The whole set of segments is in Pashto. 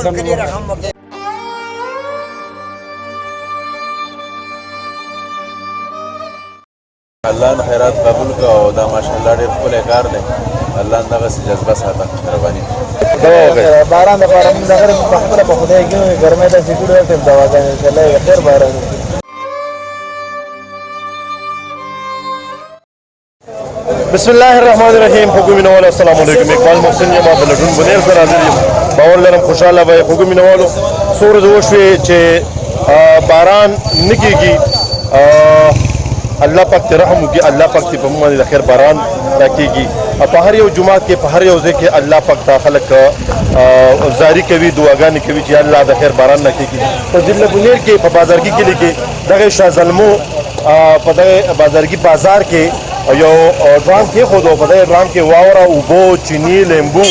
الله نه خیرات قبول کړه او دا ماشاءالله ډېر ښکلی کار دی. الله دغسې جذبه ساته مهرباني. باران دپاره موږ دغه په خپله په خدای کې ګرمۍ داسې کړي ټیم دواګانې انشاءالله یې خیر باران وکړي. بسم الله الرحمن الرحیم. خوږو مینوالو السلام علیکم. اقبال محسن یم د لډون بنیر سره حاضر یم. باور لرم خوشحاله به یې. خوږو مینوالو څو ورځې وشوې چې باران نه کېږي. الله پاک ته رحم وکړي. الله پاک ته په موږ باندې د خیر باران راکېږي. په هر یو جومات کې په هر یو ځای کې الله پاک ته خلک زاری کوي، دعاګانې کوي چې الله د خیر باران راکېږي. په ضلع بنیر کې په بازارګي کلي کې دغه شاهزلمو په دغه بازارګي بازار کې یو ډرام کېښود او په دغه ډرام کې واوره، اوبه، چیني، لیمبو،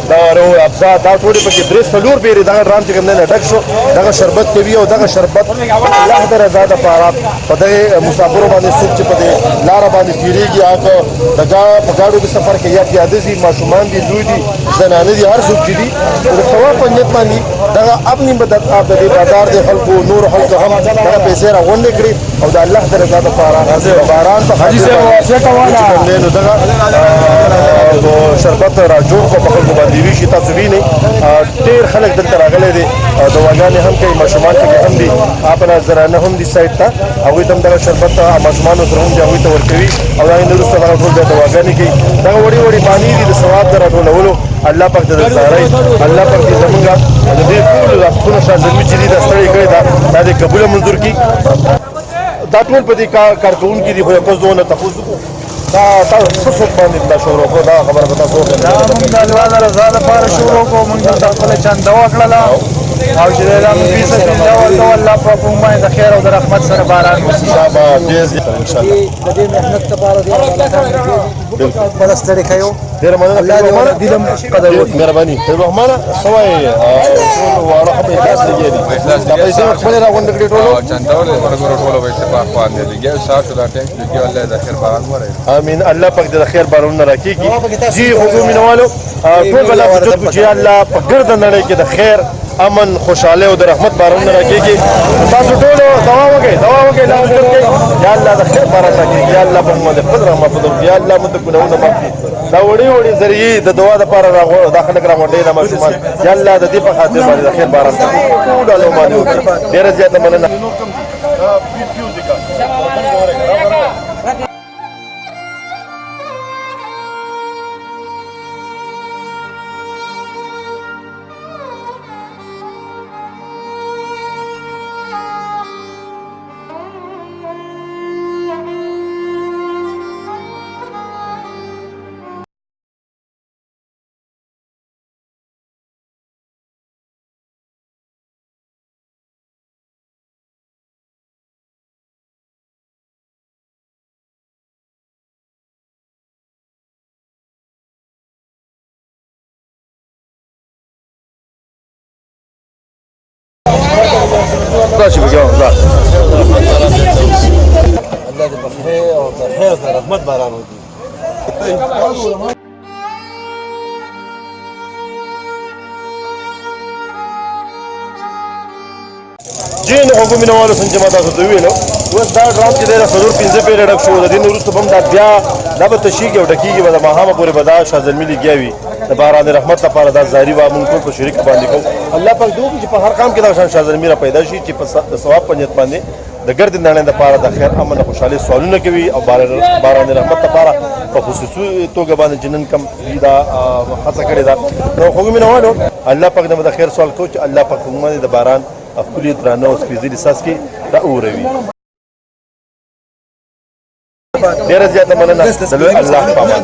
دا روح افزا دا ټولې پکې درې څلور بیرې دغه ډرام چې کوم دی نه ډک شو. دغه شربت کوي او دغه شربت الله د رضا دپاره په دغې مسافرو باندې څوک چې په دې لاره باندې تېرېږي، هغه په ګاډو کې سفر کوي، یا پیاده دي، ماشومان دي، لوی دي، زنانه دي، هر څوک چې دي د ثواب په نیت باندې دغه اپنی مدد د دې بازار د خلکو نور خلکو هم دغه پیسې راغونډې کړي او د الله د رضا دپاره باران په خاطر نو دغه شربت راجوړ کړو په خلکو باندې ویشي. تاسو وینئ ډېر خلک دلته راغلی دي، دواګانې هم کوي، ماشومان پکې هم دي، اپله زنانه هم دي سایډ ته، هغوی ته هم دغه شربت ماشومانو سره هم دي هغوی ته ورکوي او د هغې نه وروسته دغه ټول بیا دواګانې کوي. دغه وړې وړې بانې دي د ثواب د راټولولو. الله پاک ته د زارۍ، الله پاک دې زمونږ د دې ټولو د افسونه شاهزلمي چې دي دا ستړې کړې ده دا دې قبوله منظور کړي. دا ټول په دې کارکوونکي دي، خو یو کس دونه تپوس وکړو دا تاسو څه څوک باندې دا شروع کړو؟ دا خبره به تاسو وکړئ. دا موږ د الله د رضا لپاره شروع کړو. موږ دلته خپله چنده وکړله او چې دا موږ فی سبیل الله ورکوو. الله پاک موږ باندې د خیر او د رحمت سره باران وشي. انشاءالله د دې محنت لپاره دې بله ستړې کوو. ډېره مننه. الله دې دلم قدر وکړي. مهرباني. رحمانه څه وایې؟ ټول واړه خو په اخلاص لګیا دي. دا پیسې مو خپلې راغونډې کړې ټولو؟ چنده ولې ملګرو ټولو په اتفاق باندې لګیا ستاسو دا ټینک لګیا. الله د خیر باران ووایي. امین. الله پاک دې د خیر بارانونه راکېږي. جی خوږو مینوالو ټول به الله سجد کړو چې یا الله په ګرده نړۍ کې د خیر، امن، خوشحالۍ او د رحمت بارانونه راکېږي. تاسو ټولو دعا وکړئ، دعا وکړئ، الله سجد کوئ یا الله د خیر باران راکېږي. یا الله په موږ باندې خپل رحمت وکړي. یا الله موږ د ګناهونه معاف کړي. دا وړې وړې ذریعې د دعا دپاره دا خلک راغونډوي دا ماشومان. یا الله د دې په خاطر باندې د خیر باران ټولو عالمو باندې وکړي. ډېره زیاته مننه. راشي بجواب لا الله دې په خیر او د خیر د رحمت باران وکړي. جی نو خوږو مینوالو څنګه چې ما تاسو ته وویلو اوس دا ډرام چې دی د څلور پنځه پیرې ډک شو. د دې نه وروسته به هم دا بیا دا به تشېږي او ډکېږي به د ماښامه پورې به دا شاهزلمي لګیا وي. د باران رحمت لپاره دا زاري به موږ ټول په شریک باندې کوو. الله پاک دې وکړي چې په هر کام کې دغه شان شاهزلمي را پیدا شي چې د ثواب په نیت باندې د ګرد نړۍ لپاره د خیر، امن او خوشحالۍ سوالونه کوي او باران رحمت لپاره په خصوصي توګه باندې چې نن کوم دا هڅه کړې ده. نو خوږو مینوالو الله پاک نه به د خیر سوال کوو چې الله پاک موږ باندې د باران ښکلي درانه او سپېڅلي څاڅکي راوروي. ډېره زیاته مننه. د لوی الله په امان.